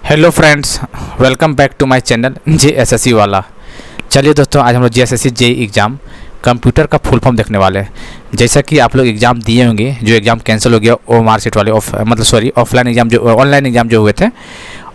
Hello friends, welcome back to my channel JSSC वाला। चलिए दोस्तों, आज हम लोग JSSC JEE एग्ज़ाम कंप्यूटर का फुल फॉर्म देखने वाले हैं। जैसा कि आप लोग एग्ज़ाम दिए होंगे, जो एग्ज़ाम कैंसिल हो गया वो मार्कशीट वाले ऑफलाइन एग्ज़ाम, जो ऑनलाइन एग्ज़ाम जो हुए थे,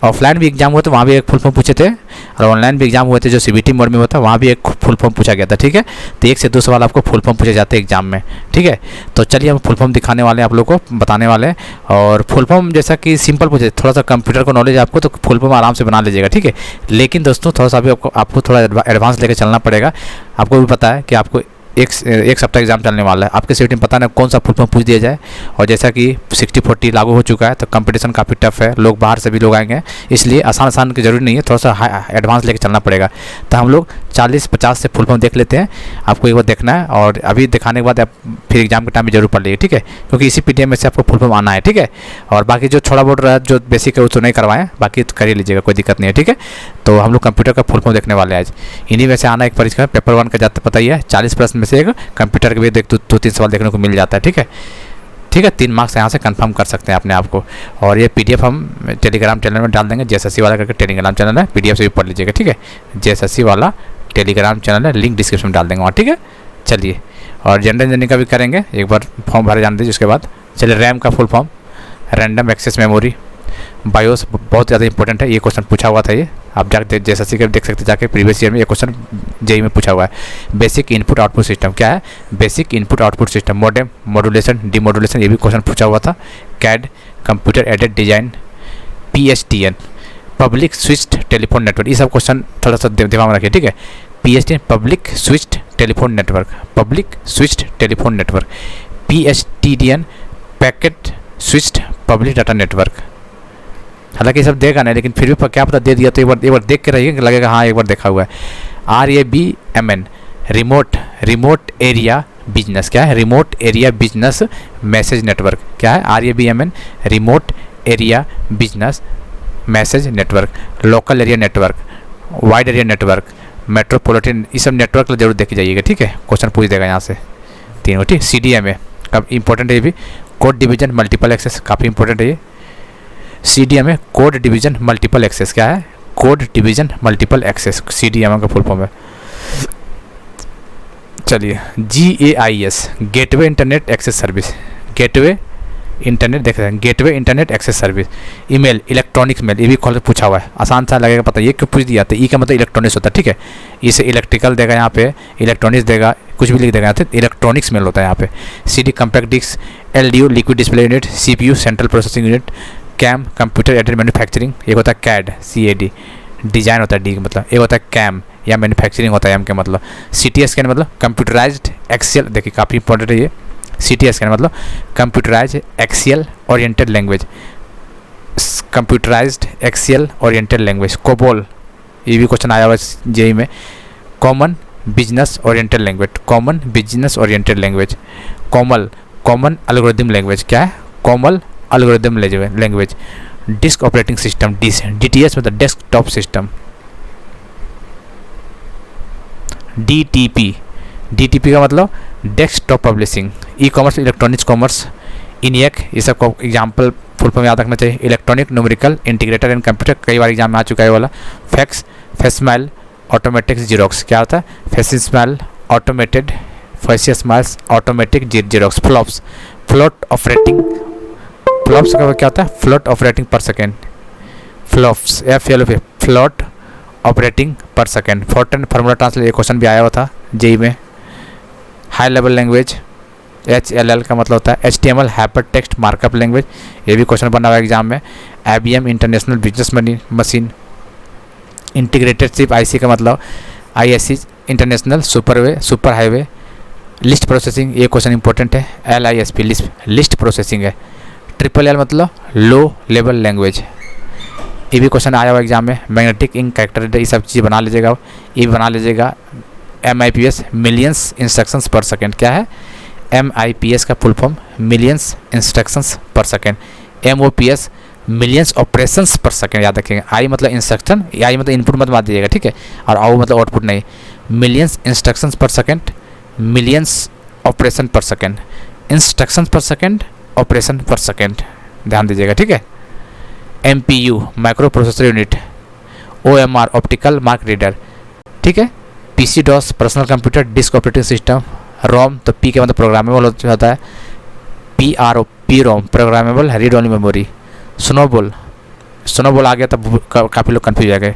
ऑफलाइन भी एग्ज़ाम हुआ तो वहाँ भी एक फुल फॉर्म पूछे थे, और ऑनलाइन भी एग्ज़ाम हुए थे जो CBT मोड में हुआ था, वहाँ भी एक फुल फॉर्म पूछा गया था। ठीक है, तो 1 से 2 सवाल आपको फुल फॉर्म पूछे जाते हैं एग्ज़ाम में। ठीक है, तो चलिए हम फुल फॉर्म दिखाने वाले हैं, आप लोग को बताने वाले हैं। और फुल फॉर्म जैसा कि सिंपल पूछे, थोड़ा सा कंप्यूटर को नॉलेज आपको, तो फुल फॉर्म आराम से बना लीजिएगा। ठीक है, लेकिन दोस्तों थोड़ा सा भी आपको थोड़ा एडवांस लेकर चलना पड़ेगा। आपको भी पता है कि आपको एक सप्ताह एग्जाम चलने वाला है, आपके सीट में पता नहीं कौन सा फुल फॉर्म पूछ दिया जाए। और जैसा कि 60-40 लागू हो चुका है, तो कंपटीशन काफ़ी टफ है, लोग बाहर से भी लोग आएंगे, इसलिए आसान की ज़रूरी नहीं है, थोड़ा सा एडवांस लेके चलना पड़ेगा। तो हम लोग 40-50 से फुल फॉर्म देख लेते हैं। आपको एक बार देखना है, और अभी दिखाने के बाद आप फिर एग्जाम के टाइम में जरूर पढ़ लीजिए। ठीक है, क्योंकि इसी PDF में से आपको फुल फॉर्म आना है। ठीक है, और बाकी जो थोड़ा बहुत रहा, जो बेसिक है, वो तो नहीं करवाएं, बाकी कर ही लीजिएगा, कोई दिक्कत नहीं है। ठीक है, तो हम लोग कंप्यूटर का फुल फॉर्म देखने वाले हैं आज। इन्हीं में से आना एक परीक्षा पेपर 1 का जाता पता ही है, 40 प्रश्न में से एक कंप्यूटर के भी 2-3 सवाल देखने को मिल जाता है। ठीक है, 3 मार्क्स यहाँ से कंफर्म कर सकते हैं अपने आप को। और ये PDF हम टेलीग्राम चैनल में डाल देंगे, JSSC वाला करके टेलीग्राम चैनल है, PDF से भी पढ़ लीजिएगा। ठीक है, JSSC वाला टेलीग्राम चैनल है, लिंक डिस्क्रिप्शन में डाल देंगे वहाँ। ठीक है, चलिए, और जनरल इंजीनियरिंग का भी करेंगे, एक बार फॉर्म भरे जाने दीजिए। उसके बाद चलिए, रैम का full form random access memory. BIOS बहुत ज़्यादा इंपॉर्टेंट है, ये क्वेश्चन पूछा हुआ था। ये आप जाके JSSC के देख सकते हैं, जाके प्रीवियस ईयर में ये क्वेश्चन JEE में पूछा हुआ है। बेसिक इनपुट आउटपुट सिस्टम क्या है? Basic input output system, modem, modulation, demodulation, ये भी क्वेश्चन पूछा हुआ था। CAD, computer aided design, PSTN, public switched telephone network, ये सब क्वेश्चन थोड़ा सा दिमाग में रखिए। ठीक है, PSTN public switched telephone network, public switched telephone network, PSTDN packet switched public data network. हालांकि ये सब देगा नहीं, लेकिन फिर भी क्या पता दे दिया, तो एक बार देख के रहिए, लगेगा हाँ एक बार देखा हुआ है। RABMN रिमोट एरिया बिजनेस, क्या है? Remote area business message network, क्या है? RABMN remote area business message network. Local area network, wide area network, metropolitan, ये सब नेटवर्क जरूर देख जाइएगा। ठीक है, क्वेश्चन पूछ देगा यहाँ से 3। ठीक, CDMA कब इंपॉर्टेंट है, ये भी कोड डिवीजन मल्टीपल एक्सेस, काफ़ी इंपॉर्टेंट है ये। CDMA code division multiple access, क्या है? Code division multiple access, CDMA का फुल फॉर्म है। चलिए, GAIS gateway internet access service, gateway internet देख रहे हैं, gateway internet access service. Email, electronics mail, ये भी कॉलेज पूछा हुआ है, आसान सा लगेगा, पता ये क्यों पूछ दिया था। ई का मतलब इलेक्ट्रॉनिक्स होता है। ठीक है, इसे इलेक्ट्रिकल देगा यहाँ पे, इलेक्ट्रॉनिक्स देगा, कुछ भी लिख देगा यहाँ पे, इलेक्ट्रॉनिक्स मेल होता है यहाँ पे। CD compact disc, LDO liquid display unit, CPU central processing unit, CAM computer aided manufacturing, एक होता है CAD डिजाइन होता है, D का मतलब, एक होता है CAM या मैन्युफैक्चरिंग होता है, M के मतलब। CT स्कैन मतलब कंप्यूटराइज्ड एक्सेल, देखिए काफ़ी इंपॉर्टेंट है ये। CT स्कैन मतलब computerised excel oriented language, computerised excel oriented language. COBOL, ये भी क्वेश्चन आया हुआ है JEE में। Common business oriented language, common business oriented language. COML common algorithm language, क्या है? COML algorithm language. Disk operating system, DTS मतलब डेस्कटॉप सिस्टम। DTP का मतलब desktop publishing. E-commerce, electronics commerce, ENIAC, ये सब को एग्जाम्पल फुल फॉर्म याद रखना चाहिए। Electronic numerical integrator and computer, कई बार एग्जाम में आ चुका है वाला। फेसमैल ऑटोमेटिक जीरोक्स, क्या होता है? Facsimile automatic Xerox. Float operating, FLOPS का क्या होता है? Float operating per second, FLOPS, FLOP float operating per second. Fortran formula translate, एक क्वेश्चन भी आया हुआ था JEE में। हाई लेवल लैंग्वेज, HLL का मतलब होता है HTML hyper text markup language, ये भी क्वेश्चन बना हुआ है एग्जाम में। IBM international business machine. Integrated chip IC का मतलब ISC international super highway. List processing, ये क्वेश्चन इंपॉर्टेंट है, LISP लिस्ट प्रोसेसिंग है। LLL मतलब लो लेवल लैंग्वेज, ये भी क्वेश्चन आया हुआ एग्जाम में। मैग्नेटिक इंक कैरेक्टर, ये सब चीज़ बना लीजिएगा, ये भी बना लीजिएगा। MIPS millions instructions per second, क्या है? MIPS का full form millions instructions per second. MOPS millions operations पर सेकेंड, याद रखिएगा। I मतलब इंस्ट्रक्शन, I मतलब इनपुट मत बात दीजिएगा। ठीक है, और आउ मतलब आउटपुट नहीं। Millions instructions per second, millions operation per second, instructions per second, operation per second, ध्यान दीजिएगा। ठीक है, MPU microprocessor unit, OMR optical mark reader, ठीक है। PC DOS personal computer disk operating system, ROM तो P के मतलब programmable होता है, PROM programmable read only memory, SNOBOL आ गया तब काफ़ी लोग कन्फ्यूज आ गए।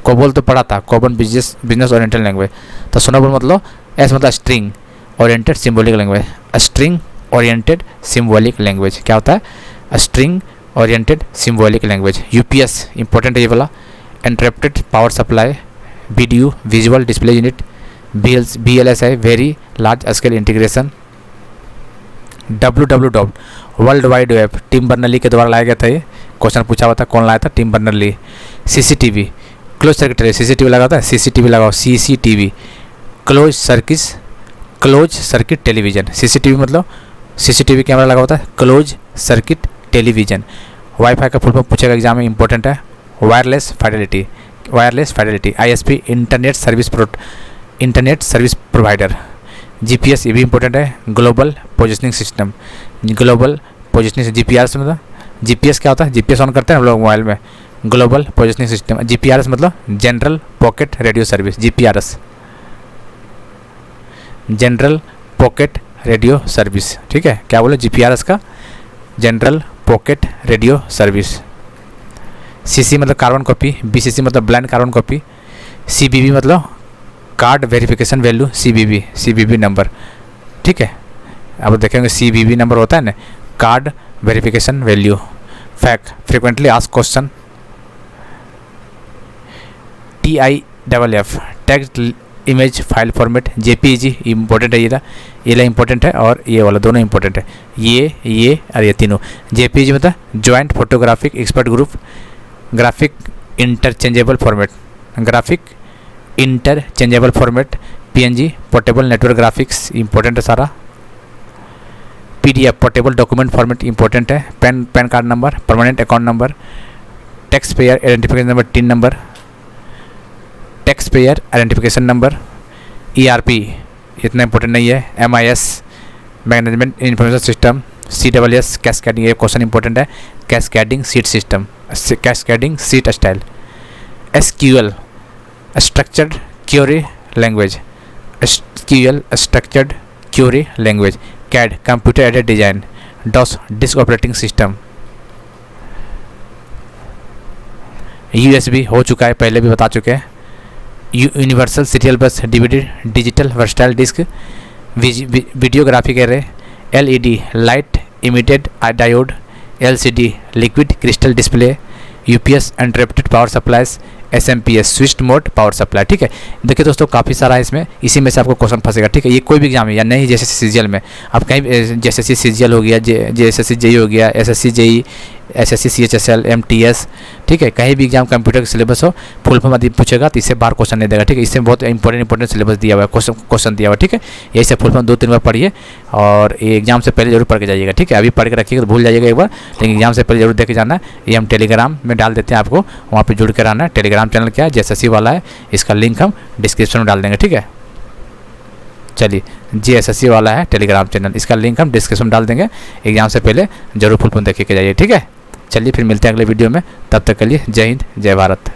कोबोल तो पढ़ा था, कोबन बिजनेस ओरिएंटेड लैंग्वेज, तो स्नोबॉल मतलब एस मतलब string oriented symbolic language, string oriented symbolic language क्या होता है, string oriented symbolic language. UPS important है ये वाला, interrupted power supply, VDU visual display unit, VLSI very large scale integration, WWW world wide web Tim Berners-Lee के द्वारा लाया गया था। ये क्वेश्चन पूछा हुआ था, कौन लाया था, Tim Berners-Lee. CCTV close circuit, CCTV लगा था, CCTV लगाओ, CCTV close circuit television, CCTV मतलब CCTV कैमरा लगा होता है, क्लोज सर्किट टेलीविजन। वाईफाई का फुल फॉर्म पूछेगा एग्जाम में, इंपॉर्टेंट है, wireless fidelity, ISP internet service provider. GPS ये भी इंपॉर्टेंट है, ग्लोबल पोजिशनिंग सिस्टम, GPRS मतलब GPS क्या होता है, GPS ऑन करते हैं हम लोग मोबाइल में, ग्लोबल पोजिशनिंग सिस्टम। GPRS मतलब general pocket radio service, GPRS general pocket radio service, ठीक है। क्या बोले, GPRS का general pocket radio service. CC मतलब कार्बन कॉपी, BCC मतलब ब्लाइंड कार्बन कॉपी, CBB मतलब card verification value, CBB number, ठीक है। अब देखेंगे CBB नंबर होता है ना, card verification value. Fact frequently asked question, TIFF text image file format, JPEG important है, ये इंपॉर्टेंट है और ये वाला दोनों इंपॉर्टेंट है, ये और ये तीनों। JPEG मतलब joint photographic expert group, graphic interchangeable format, PNG portable network graphics important है सारा, PDF portable document format important है, PAN card number, permanent account number, tax payer identification number, TIN number, tax payer identification number, ERP इतना important नहीं है, MIS management information system, CWS cascading, ये question important है, cascading sheet system, cascading sheet style, SQL structured query language, CAD computer aided design, DOS disc operating system, USB हो चुका है, पहले भी बता चुके हैं, universal serial bus DVD digital versatile disc, videographic array, LED light emitted diode, LCD liquid crystal display, UPS interrupted power supplies, SMPS switched mode power supply, ठीक है। देखिए दोस्तों काफ़ी सारा है इसमें, इसी में से आपको क्वेश्चन फंसेगा, ठीक है। ये कोई भी एग्जाम है या नहीं, जैसे CGL में आप कहीं जैसे CGL हो गया, JSSC JEE हो गया, SSC JEE, SSC CHSL MTS, ठीक है, कहीं भी एग्जाम कंप्यूटर का सिलेबस हो, फुल फॉर्म यदि पूछेगा तो इससे बाहर क्वेश्चन नहीं देगा, ठीक है। इससे बहुत इंपॉर्टेंट सिलेबस दिया हुआ है, क्वेश्चन दिया हुआ है, ठीक है। यही से फुल फॉर्म 2-3 बार पढ़िए और ये एग्जाम से पहले जरूर पढ़ के जाइएगा, ठीक है। अभी पढ़ के रखिएगा तो भूल जाइएगा एक बार, लेकिन एग्जाम से पहले जरूर देख के जाना है। ये हम टेलीग्राम में डाल देते हैं, आपको वहाँ पर जुड़ के रहना है। टेलीग्राम चैनल क्या है, JSSC वाला है, इसका लिंक हम डिस्क्रिप्शन में डाल देंगे, ठीक है। चलिए, JSSC वाला है टेलीग्राम चैनल, इसका लिंक हम डिस्क्रिप्शन में डाल देंगे। एग्जाम से पहले जरूर फुल फॉर्म देख के जाइए, ठीक है। चलिए फिर मिलते हैं अगले वीडियो में, तब तक के लिए जय हिंद जय भारत।